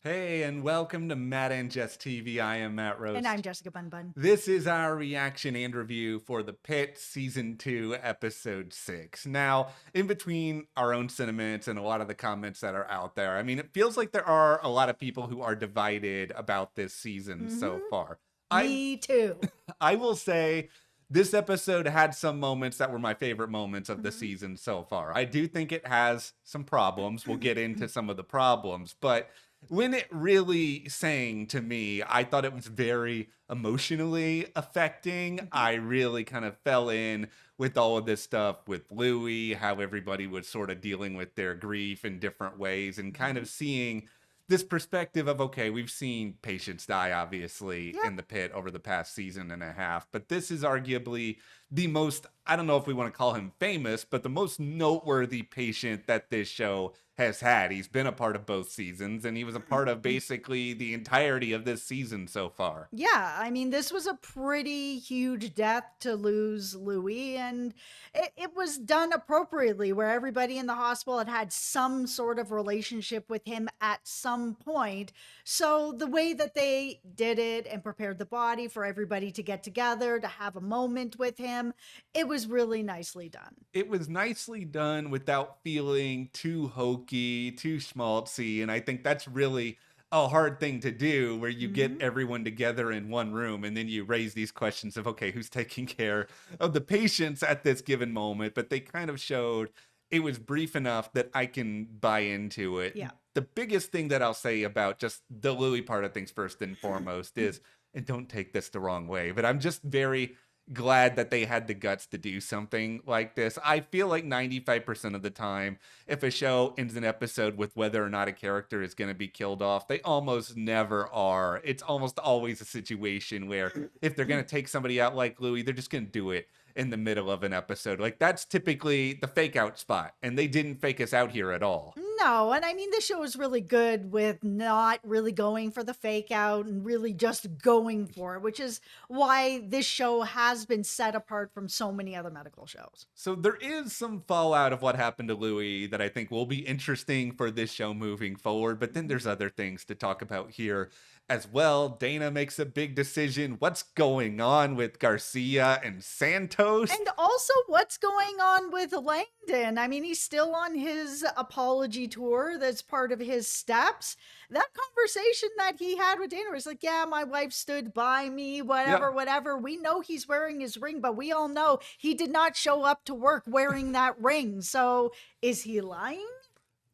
Hey, and welcome to Matt and Jess TV. I am Matt And I'm Roast. Jessica Bun Bun. This is our reaction and review for the Pitt Season 2, Episode 6. Now, in between our own sentiments and a lot of the comments that are out there, I mean, it feels like there are a lot of people who are divided about this season so Mm-hmm. far. I Me too. I will say this episode had some moments that were my favorite moments of the Mm-hmm. season so far. I do think it has some problems. We'll get into some of the problems, but when it really sang to me, I thought it was very emotionally affecting. I really kind of fell in with all of this stuff with Louie, how everybody was sort of dealing with their grief in different ways, and kind Mm-hmm. of seeing this perspective of, okay, we've seen patients die obviously Yep. in the Pit over the past season and a half, but this is arguably the most, I don't know if we want to call him famous, but the most noteworthy patient that this show has had. He's been a part of both seasons, and he was a part of basically the entirety of this season so far. Yeah, I mean, this was a pretty huge death to lose Louis, and it was done appropriately, where everybody in the hospital had had some sort of relationship with him at some point. So the way that they did it and prepared the body for everybody to get together, to have a moment with him, it was really nicely done. It was nicely done without feeling too hokey, too schmaltzy. And I think that's really a hard thing to do where you get Hmm. everyone together in one room and then you raise these questions of, okay, who's taking care of the patients at this given moment? But they kind of showed it was brief enough that I can buy into it. Yeah. The biggest thing that I'll say about just the Louis part of things, first and foremost, is, and don't take this the wrong way, but I'm just very glad that they had the guts to do something like this. I feel like 95% of the time, if a show ends an episode with whether or not a character is going to be killed off, they almost never are. It's almost always a situation where if they're going to take somebody out like Louis, they're just going to do it in the middle of an episode. Like that's typically the fake out spot, and they didn't fake us out here at all. No, and I mean, this show is really good with not really going for the fake out and really just going for it, which is why this show has been set apart from so many other medical shows. So there is some fallout of what happened to Louis that I think will be interesting for this show moving forward, but then Mhm. there's other things to talk about here as well. Dana makes a big decision. What's going on with Garcia and Santos? And also, what's going on with Langdon? I mean, he's still on his apology tour. That's part of his steps. That conversation that he had with Dana was like, yeah, my wife stood by me, Yeah, whatever, whatever. We know he's wearing his ring, but we all know he did not show up to work wearing that ring. So is he lying?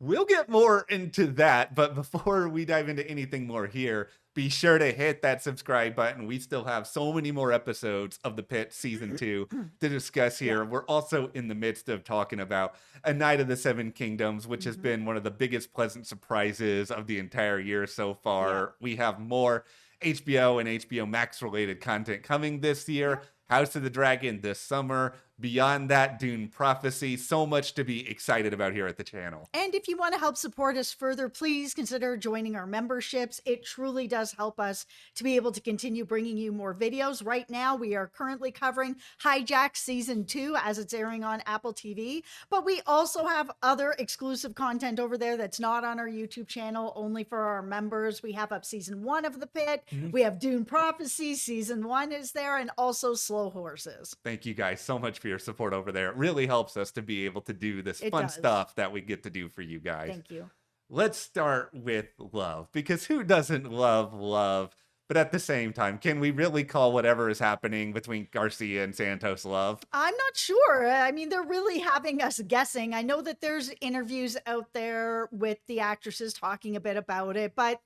we'll get more into that, but before we dive into anything more here, be sure to hit that subscribe button. We still have so many more episodes of The Pit Season 2 to discuss Yeah. here. We're also in the midst of talking about A Night of the Seven Kingdoms, which has Hmm. been one of the biggest pleasant surprises of the entire year so Yeah. far. We have more HBO and HBO Max related content coming this Yeah. year. House of the Dragon this summer. Beyond that, Dune Prophecy. So much to be excited about here at the channel. And if you want to help support us further, please consider joining our memberships. It truly does help us to be able to continue bringing you more videos. Right now, we are currently covering Hijack Season 2 as it's airing on Apple TV, but we also have other exclusive content over there that's not on our YouTube channel, only for our members. We have up Season 1 of The Pit. We have Dune Prophecy. Season 1 is there, and also Slow Horses. Thank you guys so much for your support over there. It really helps us to be able to do this It fun does. stuff that we get to do for you guys. Thank you. Let's start with love, because who doesn't love love? But at the same time, can we really call whatever is happening between Garcia and Santos love? I'm not sure. I mean, they're really having us guessing. I know that there's interviews out there with the actresses talking a bit about it, but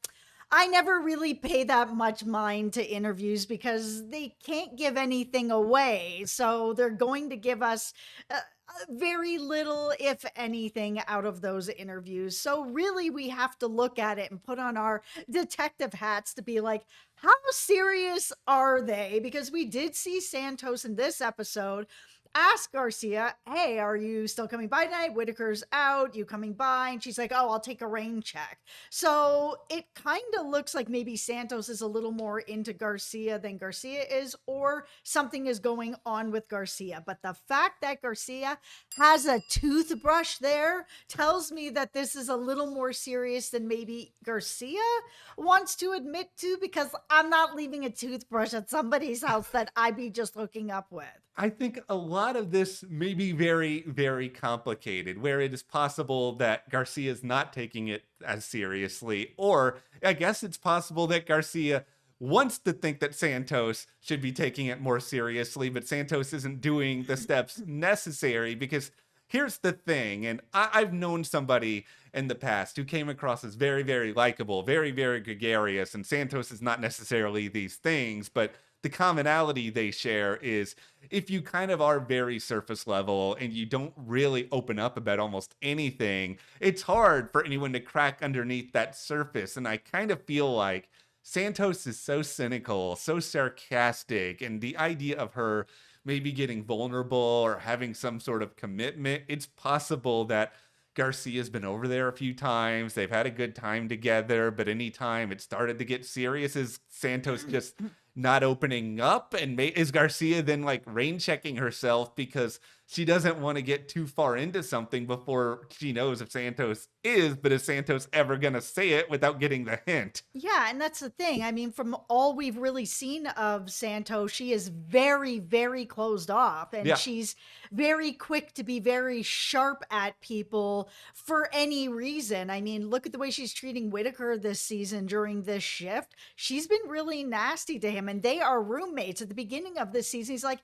I never really pay that much mind to interviews because they can't give anything away. So they're going to give us very little, if anything, out of those interviews. So really, we have to look at it and put on our detective hats to be like, how serious are they? Because we did see Santos in this episode asks Garcia, hey, are you still coming by tonight? Whitaker's out, you coming by? And she's like, oh, I'll take a rain check. So it kind of looks like maybe Santos is a little more into Garcia than Garcia is, or something is going on with Garcia. But the fact that Garcia has a toothbrush there tells me that this is a little more serious than maybe Garcia wants to admit to, because I'm not leaving a toothbrush at somebody's house that I be just hooking up with. I think a lot of this may be very, very complicated, where it is possible that Garcia is not taking it as seriously, or I guess it's possible that Garcia wants to think that Santos should be taking it more seriously, but Santos isn't doing the steps necessary. Because here's the thing, and I've known somebody in the past who came across as very, very likable, very, very gregarious, and Santos is not necessarily these things, but the commonality they share is if you kind of are very surface level and you don't really open up about almost anything, it's hard for anyone to crack underneath that surface. And I kind of feel like Santos is so cynical, so sarcastic, and the idea of her maybe getting vulnerable or having some sort of commitment, it's possible that Garcia's been over there a few times. They've had a good time together, but anytime it started to get serious, is Santos just not opening up? And is Garcia then like rain checking herself because she doesn't want to get too far into something before she knows if Santos is, but is Santos ever going to say it without getting the hint? Yeah, and that's the thing. I mean, from all we've really seen of Santos, she is very, very closed off, and Yeah. she's very quick to be very sharp at people for any reason. I mean, look at the way she's treating Whitaker this season during this shift. She's been really nasty to him, and they are roommates. At the beginning of this season, he's like,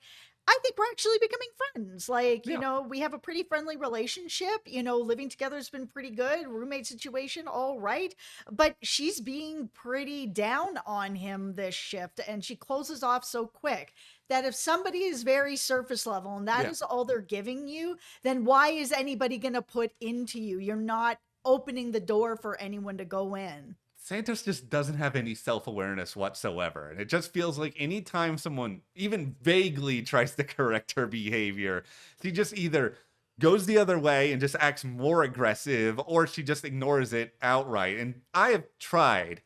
I think we're actually becoming friends. Like, you Yeah. know, we have a pretty friendly relationship. You know, living together has been pretty good. Roommate situation, all right. But she's being pretty down on him this shift, and she closes off so quick that if somebody is very surface level and that Yeah. is all they're giving you, then why is anybody going to put into you? You're not opening the door for anyone to go in. Santos just doesn't have any self-awareness whatsoever. And it just feels like anytime someone even vaguely tries to correct her behavior, she just either goes the other way and just acts more aggressive, or she just ignores it outright. And I have tried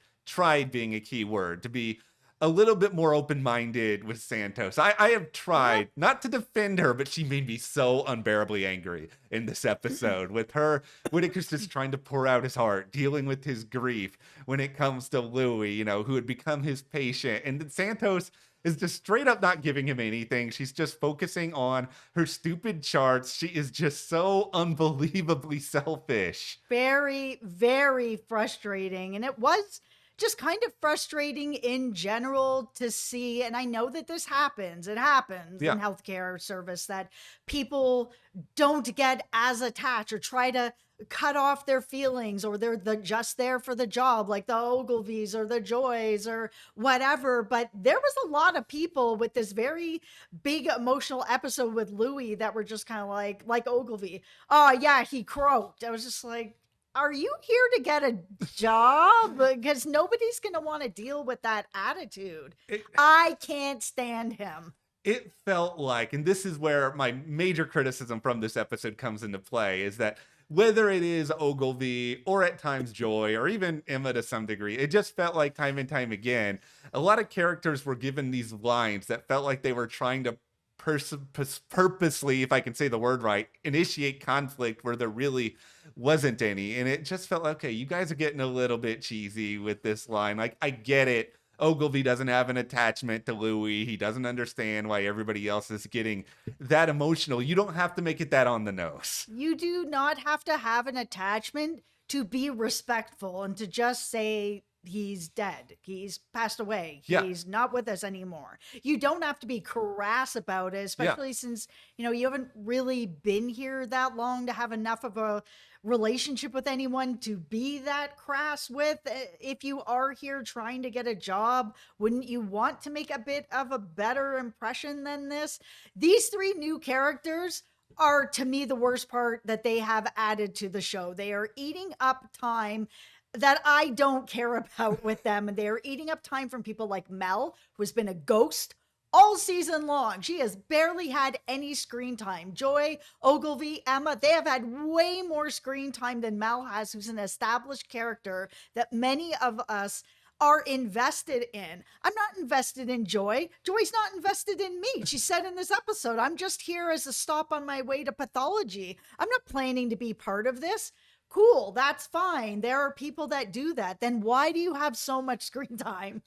being a key word, to be a little bit more open-minded with Santos. I have tried not to defend her, but she made me so unbearably angry in this episode with her. Whitaker's just trying to pour out his heart, dealing with his grief when it comes to Louie, you know, who had become his patient. And then Santos is just straight up not giving him anything. She's just focusing on her stupid charts. She is just so unbelievably selfish. Very, very frustrating. And it was just kind of frustrating in general to see. And I know that this happens. It happens Yeah. in healthcare service that people don't get as attached or try to cut off their feelings, or they're just there for the job, like the Ogilvies or the Joys or whatever. But there was a lot of people with this very big emotional episode with Louie that were just kind of like Ogilvie. Oh yeah, he croaked. I was just like, are you here to get a job? Because nobody's going to want to deal with that attitude. It, I can't stand him. it felt like, and this is where my major criticism from this episode comes into play, is that whether it is Ogilvy or at times Joy or even Emma to some degree, it just felt like time and time again, a lot of characters were given these lines that felt like they were trying to purposely, if I can say the word right, initiate conflict where there really wasn't any. And it just felt like, okay, you guys are getting a little bit cheesy with this line. Like, I get it. Ogilvy doesn't have an attachment to Louie. He doesn't understand why everybody else is getting that emotional. You don't have to make it that on the nose. You do not have to have an attachment to be respectful and to just say he's dead. He's passed away. Yeah. He's not with us anymore. You don't have to be crass about it, especially since, you know, you haven't really been here that long to have enough of a relationship with anyone to be that crass with. If you are here trying to get a job, wouldn't you want to make a bit of a better impression than this? These three new characters are, to me, the worst part that they have added to the show. They are eating up time that I don't care about with them. And they're eating up time from people like Mel, who has been a ghost all season long. She has barely had any screen time. Joy, Ogilvy, Emma, they have had way more screen time than Mel has, who's an established character that many of us are invested in. I'm not invested in Joy. Joy's not invested in me. She said in this episode, I'm just here as a stop on my way to pathology. I'm not planning to be part of this. Cool, that's fine. There are people that do that. Then why do you have so much screen time?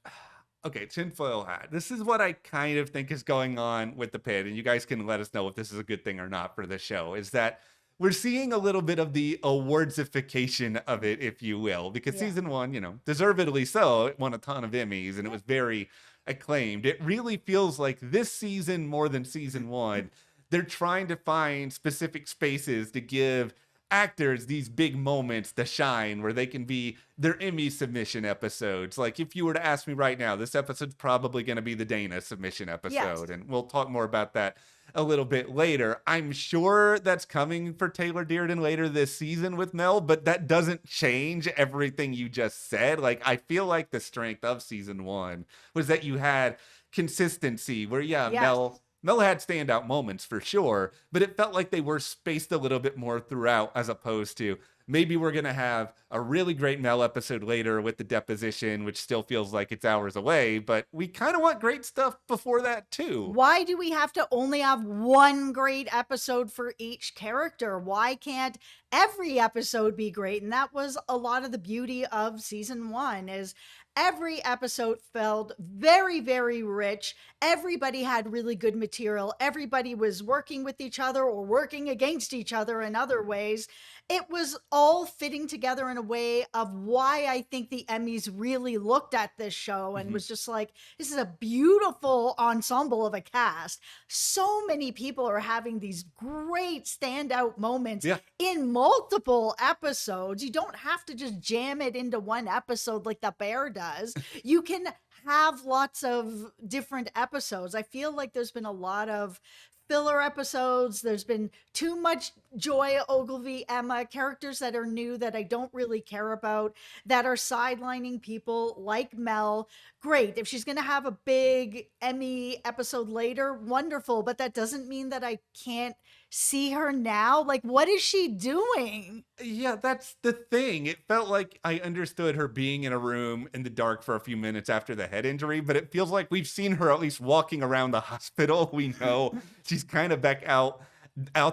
Okay, tinfoil hat. This is what I kind of think is going on with the Pit, and you guys can let us know if this is a good thing or not for the show, is that we're seeing a little bit of the awardsification of it, if you will, because Yeah. season one, deservedly so, it won a ton of Emmys and it was very acclaimed. It really feels like this season, more than season one, they're trying to find specific spaces to give actors these big moments to shine where they can be their Emmy submission episodes. Like if you were to ask me right now, this episode's probably going to be the Dana submission episode. And we'll talk more about that a little bit later. I'm sure that's coming for Taylor Dearden later this season with Mel, but that doesn't change everything you just said. Like I feel like the strength of season one was that you had consistency where Mel had standout moments for sure, but it felt like they were spaced a little bit more throughout, as opposed to maybe we're going to have a really great Mel episode later with the deposition, which still feels like it's hours away, but we kind of want great stuff before that too. Why do we have to only have one great episode for each character? Why can't every episode be great? And that was a lot of the beauty of season one, is every episode felt very, very rich. Everybody had really good material. Everybody was working with each other or working against each other in other ways. It was all fitting together in a way of why I think the Emmys really looked at this show and was just like, this is a beautiful ensemble of a cast. So many people are having these great standout moments in multiple episodes. You don't have to just jam it into one episode like The Bear does. You can have lots of different episodes. I feel like there's been a lot of filler episodes. There's been too much Joy, Ogilvy, Emma, characters that are new that I don't really care about, that are sidelining people like Mel. Great. If she's going to have a big Emmy episode later, wonderful. But that doesn't mean that I can't see her now. Like, what is she doing? Yeah, that's the thing. It felt like I understood her being in a room in the dark for a few minutes after the head injury, but it feels like we've seen her at least walking around the hospital. We know she's kind of back out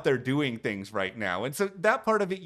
there doing things right now. And so that part of it,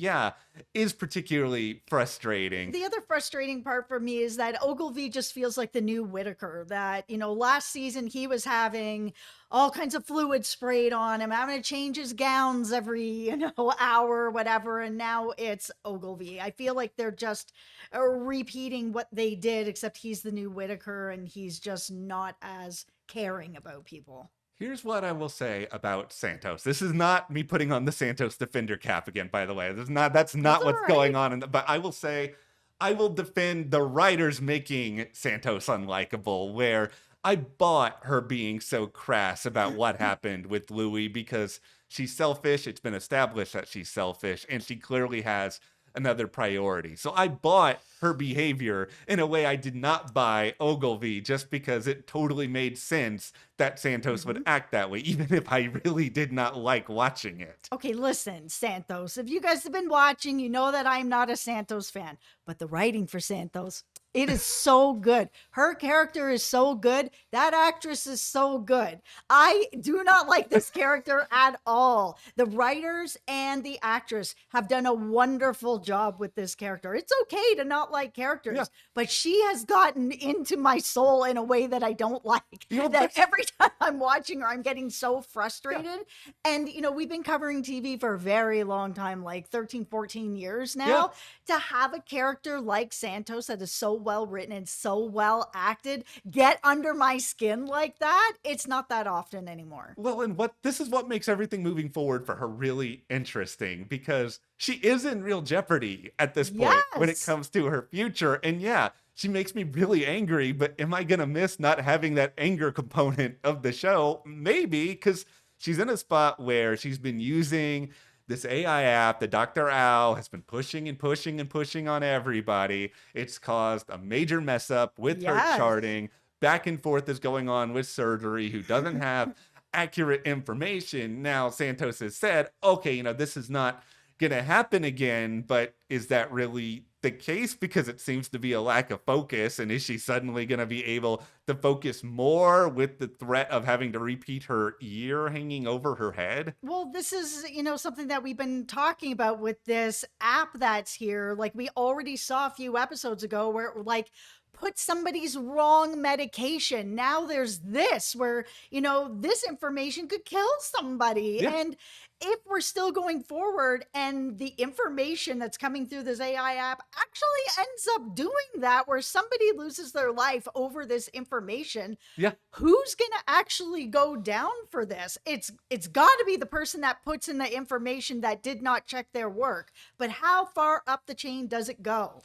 is particularly frustrating. The other frustrating part for me is that Ogilvy just feels like the new Whitaker, that, last season he was having all kinds of fluid sprayed on him, having to change his gowns every, hour or whatever. And now it's Ogilvy. I feel like they're just repeating what they did, except he's the new Whitaker and he's just not as caring about people. Here's what I will say about Santos. This is not me putting on the Santos defender cap again, by the way. That's not what's going on. But I will say, I will defend the writers making Santos unlikable, where I bought her being so crass about what happened with Louie because she's selfish. It's been established that she's selfish, and she clearly has another priority. So I bought her behavior in a way I did not buy Ogilvy, just because it totally made sense that Santos would act that way, even if I really did not like watching it. Okay, listen, Santos, if you guys have been watching, you know that I'm not a Santos fan, but the writing for Santos, it is so good. Her character is so good. That actress is so good. I do not like this character at all. The writers and the actress have done a wonderful job with this character. It's okay to not like characters, but she has gotten into my soul in a way that I don't like. That every time I'm watching her, I'm getting so frustrated. And, we've been covering TV for a very long time, like 13, 14 years now. To have a character like Santos that is so well written and so well acted get under my skin like that, it's not that often anymore. Well, and this is what makes everything moving forward for her really interesting, because she is in real jeopardy at this point when it comes to her future. And she makes me really angry, but am I going to miss not having that anger component of the show? Maybe, because she's in a spot where she's been using this AI app that Dr. Al has been pushing and pushing and pushing on everybody. It's caused a major mess up with her charting, back and forth is going on with surgery, who doesn't have accurate information. Now, Santos has said, okay, this is not going to happen again, but is that really the case? Because it seems to be a lack of focus. And is she suddenly going to be able to focus more with the threat of having to repeat her ear hanging over her head? Well, this is, something that we've been talking about with this app that's here. Like, we already saw a few episodes ago where it, like, put somebody's wrong medication. Now there's this where, this information could kill somebody. Yeah. And if we're still going forward and the information that's coming through this AI app actually ends up doing that, where somebody loses their life over this information, Yeah. who's going to actually go down for this? It's got to be the person that puts in the information that did not check their work. But how far up the chain does it go?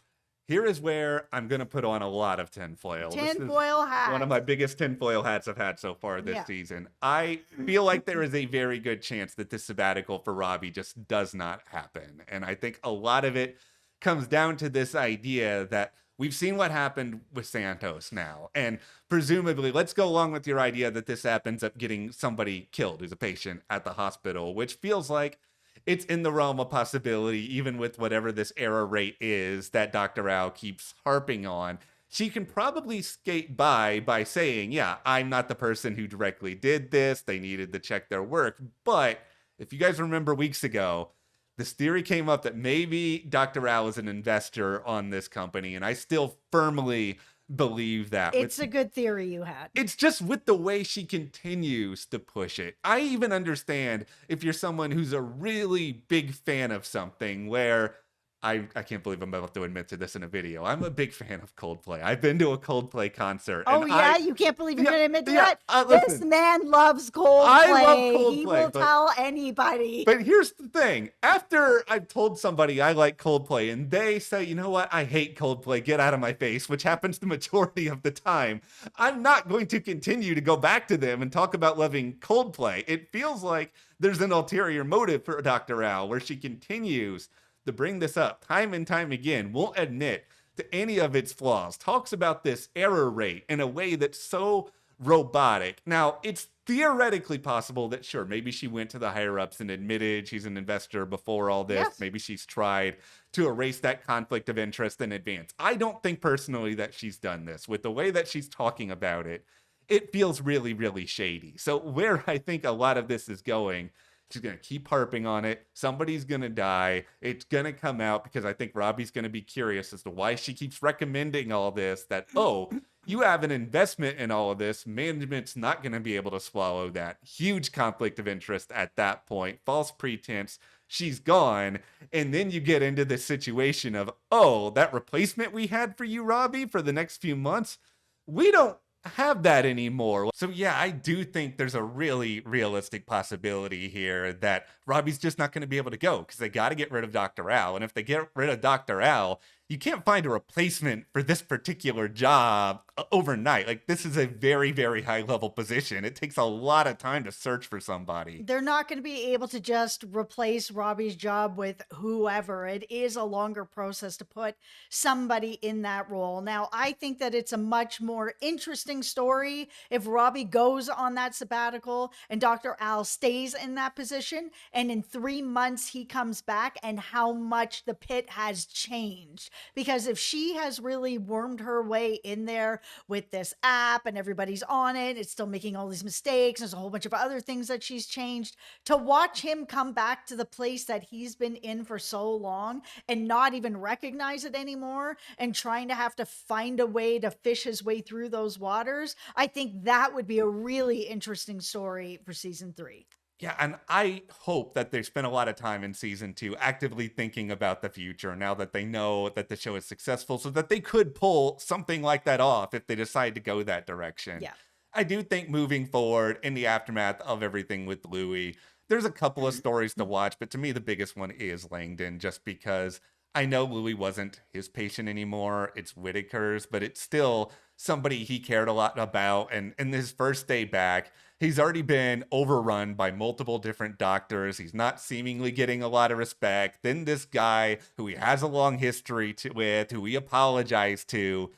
Here is where I'm going to put on a lot of tinfoil. Tinfoil hat. One of my biggest tinfoil hats I've had so far this Yeah. season. I feel like there is a very good chance that this sabbatical for Robbie just does not happen. And I think a lot of it comes down to this idea that we've seen what happened with Santos now. And presumably, let's go along with your idea that this app ends up getting somebody killed who's a patient at the hospital, which feels like it's in the realm of possibility, even with whatever this error rate is that Dr. Al keeps harping on. She can probably skate by saying, yeah, I'm not the person who directly did this. They needed to check their work. But if you guys remember weeks ago, this theory came up that maybe Dr. Al is an investor on this company. And I still firmly believe that. It's a good theory you had. It's just with the way she continues to push it. I even understand if you're someone who's a really big fan of something where I can't believe I'm about to admit to this in a video. I'm a big fan of Coldplay. I've been to a Coldplay concert. Oh, and yeah? You can't believe you're going to admit to that? This listen, man loves Coldplay. I love Coldplay. He will tell anybody. But here's the thing. After I've told somebody I like Coldplay and they say, you know what, I hate Coldplay, get out of my face, which happens the majority of the time, I'm not going to continue to go back to them and talk about loving Coldplay. It feels like there's an ulterior motive for Dr. Al where she continues to bring this up time and time again, won't admit to any of its flaws, talks about this error rate in a way that's so robotic. Now, it's theoretically possible that, sure, maybe she went to the higher ups and admitted she's an investor before all this. Yes. Maybe she's tried to erase that conflict of interest in advance. I don't think personally that she's done this. With the way that she's talking about it, it feels really, really shady. So where I think a lot of this is going, she's going to keep harping on it. Somebody's going to die. It's going to come out because I think Robbie's going to be curious as to why she keeps recommending all this, that, oh, you have an investment in all of this. Management's not going to be able to swallow that. Huge conflict of interest at that point. False pretense. She's gone. And then you get into this situation of, oh, that replacement we had for you, Robbie, for the next few months, we don't have that anymore. So yeah, I do think there's a really realistic possibility here that Robbie's just not going to be able to go because they got to get rid of Dr. Al. And if they get rid of Dr. Al, you can't find a replacement for this particular job overnight. Like, this is a very, very high level position. It takes a lot of time to search for somebody. They're not going to be able to just replace Robbie's job with whoever. It is a longer process to put somebody in that role. Now, I think that it's a much more interesting story if Robbie goes on that sabbatical and Dr. Al stays in that position, and in 3 months he comes back and how much the Pitt has changed. Because if she has really wormed her way in there with this app and everybody's on it, it's still making all these mistakes. There's a whole bunch of other things that she's changed. To watch him come back to the place that he's been in for so long and not even recognize it anymore and trying to have to find a way to fish his way through those waters, I think that would be a really interesting story for season 3. Yeah, and I hope that they spent a lot of time in season 2 actively thinking about the future now that they know that the show is successful so that they could pull something like that off if they decide to go that direction. Yeah. I do think moving forward in the aftermath of everything with Louie, there's a couple of stories to watch, but to me, the biggest one is Langdon, just because I know Louie wasn't his patient anymore. It's Whitaker's, but it's still somebody he cared a lot about. And in his first day back, he's already been overrun by multiple different doctors. He's not seemingly getting a lot of respect. Then this guy who he has a long history with, who he apologized to,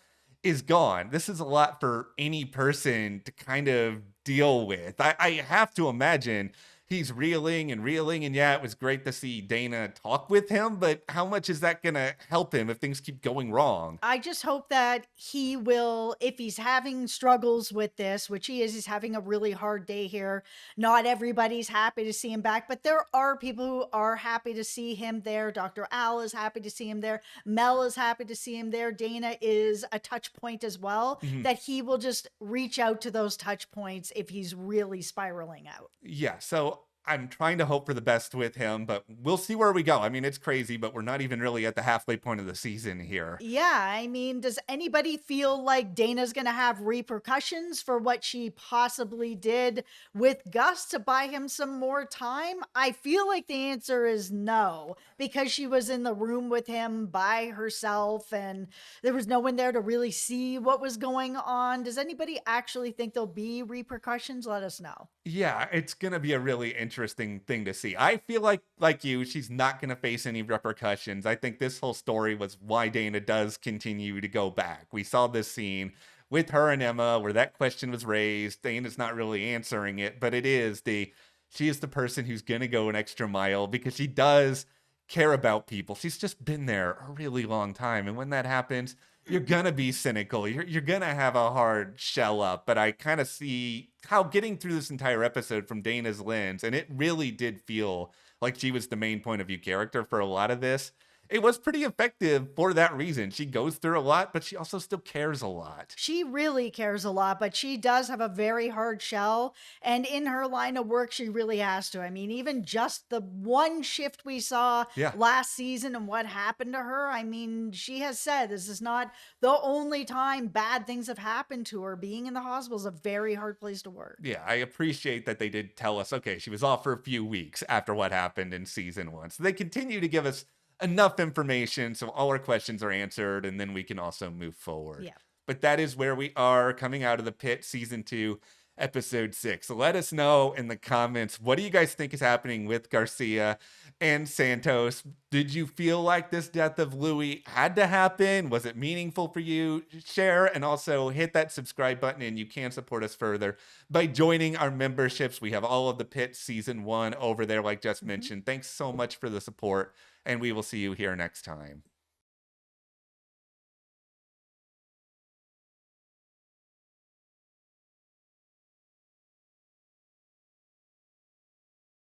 is gone. This is a lot for any person to kind of deal with. I have to imagine he's reeling and reeling. And yeah, it was great to see Dana talk with him, but how much is that going to help him if things keep going wrong? I just hope that he will, if he's having struggles with this, which he is, he's having a really hard day here. Not everybody's happy to see him back, but there are people who are happy to see him there. Dr. Al is happy to see him there. Mel is happy to see him there. Dana is a touch point as well, Mhm. that he will just reach out to those touch points if he's really spiraling out. Yeah, so I'm trying to hope for the best with him, but we'll see where we go. I mean, it's crazy, but we're not even really at the halfway point of the season here. Yeah, I mean, does anybody feel like Dana's going to have repercussions for what she possibly did with Gus to buy him some more time? I feel like the answer is no, because she was in the room with him by herself and there was no one there to really see what was going on. Does anybody actually think there'll be repercussions? Let us know. Yeah, it's gonna be a really interesting thing to see. I feel like you, she's not gonna face any repercussions. I think this whole story was why Dana does continue to go back. We saw this scene with her and Emma where that question was raised. Dana's not really answering it, but she is the person who's gonna go an extra mile because she does care about people. She's just been there a really long time. And when that happens, you're gonna be cynical. You're gonna have a hard shell up. But I kind of see how getting through this entire episode from Dana's lens, and it really did feel like she was the main point of view character for a lot of this. It was pretty effective for that reason. She goes through a lot, but she also still cares a lot. She really cares a lot, but she does have a very hard shell. And in her line of work, she really has to. I mean, even just the one shift we saw Yeah. last season and what happened to her, I mean, she has said this is not the only time bad things have happened to her. Being in the hospital is a very hard place to work. Yeah, I appreciate that they did tell us, okay, she was off for a few weeks after what happened in season one. So they continue to give us enough information so all our questions are answered and then we can also move forward. Yeah. But that is where we are coming out of the Pit season 2, episode 6. So let us know in the comments, what do you guys think is happening with Garcia and Santos? Did you feel like this death of Louie had to happen? Was it meaningful for you? Share and also hit that subscribe button, and you can support us further by joining our memberships. We have all of the Pit season 1 over there, like Jess mentioned. Thanks so much for the support, and we will see you here next time.